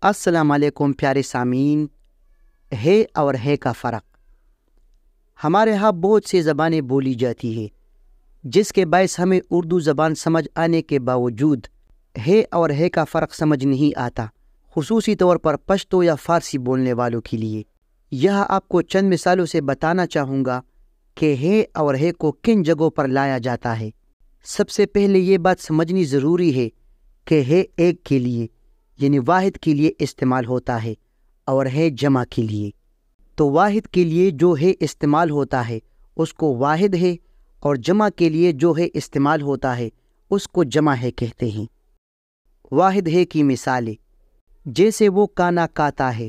السلام علیکم پیارے سامعین۔ ہے اور ہے کا فرق۔ ہمارے ہاں بہت سی زبانیں بولی جاتی ہے جس کے باعث ہمیں اردو زبان سمجھ آنے کے باوجود ہے اور ہے کا فرق سمجھ نہیں آتا، خصوصی طور پر پشتو یا فارسی بولنے والوں کے لیے۔ یہاں آپ کو چند مثالوں سے بتانا چاہوں گا کہ ہے اور ہے کو کن جگہوں پر لایا جاتا ہے۔ سب سے پہلے یہ بات سمجھنی ضروری ہے کہ ہے ایک کے لیے یعنی واحد کے لیے استعمال ہوتا ہے اور ہے جمع کے لیے۔ تو واحد کے لیے جو ہے استعمال ہوتا ہے اس کو واحد ہے، اور جمع کے لیے جو ہے استعمال ہوتا ہے اس کو جمع ہے کہتے ہیں۔ واحد ہے کی مثالیں جیسے وہ کانا کاتا ہے،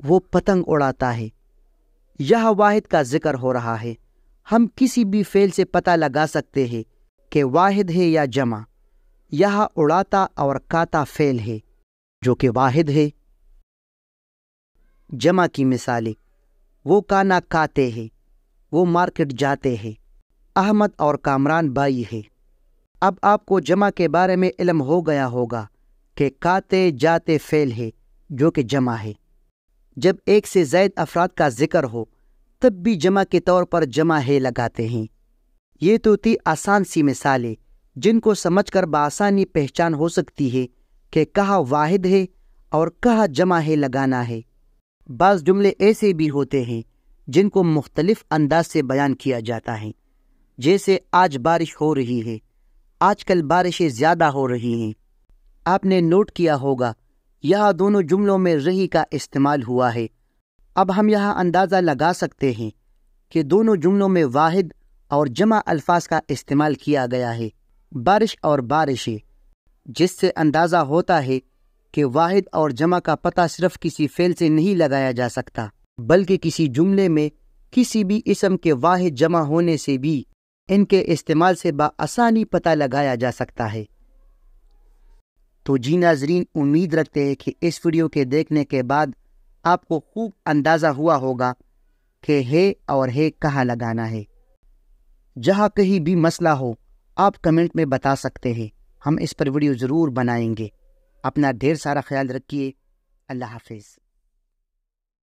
وہ پتنگ اڑاتا ہے۔ یہاں واحد کا ذکر ہو رہا ہے۔ ہم کسی بھی فعل سے پتہ لگا سکتے ہیں کہ واحد ہے یا جمع۔ یہاں اڑاتا اور کاتا فعل ہے جو کہ واحد ہے۔ جمع کی مثالیں وہ کانا کاتے ہیں، وہ مارکیٹ جاتے ہیں۔ احمد اور کامران بھائی ہے۔ اب آپ کو جمع کے بارے میں علم ہو گیا ہوگا کہ کاتے جاتے فعل ہے جو کہ جمع ہے۔ جب ایک سے زائد افراد کا ذکر ہو تب بھی جمع کے طور پر جمع ہے لگاتے ہیں۔ یہ تو تھی آسان سی مثالیں جن کو سمجھ کر بآسانی پہچان ہو سکتی ہے کہ کہاں واحد ہے اور کہاں جمع ہے لگانا ہے۔ بعض جملے ایسے بھی ہوتے ہیں جن کو مختلف انداز سے بیان کیا جاتا ہے، جیسے آج بارش ہو رہی ہے، آج کل بارشیں زیادہ ہو رہی ہیں۔ آپ نے نوٹ کیا ہوگا یہاں دونوں جملوں میں رہی کا استعمال ہوا ہے۔ اب ہم یہاں اندازہ لگا سکتے ہیں کہ دونوں جملوں میں واحد اور جمع الفاظ کا استعمال کیا گیا ہے، بارش اور بارشیں، جس سے اندازہ ہوتا ہے کہ واحد اور جمع کا پتہ صرف کسی فعل سے نہیں لگایا جا سکتا بلکہ کسی جملے میں کسی بھی اسم کے واحد جمع ہونے سے بھی ان کے استعمال سے بآسانی پتہ لگایا جا سکتا ہے۔ تو جی ناظرین، امید رکھتے ہیں کہ اس ویڈیو کے دیکھنے کے بعد آپ کو خوب اندازہ ہوا ہوگا کہ ہے اور ہے کہاں لگانا ہے۔ جہاں کہیں بھی مسئلہ ہو آپ کمنٹ میں بتا سکتے ہیں، ہم اس پر ویڈیو ضرور بنائیں گے۔ اپنا ڈھیر سارا خیال رکھیے۔ اللہ حافظ۔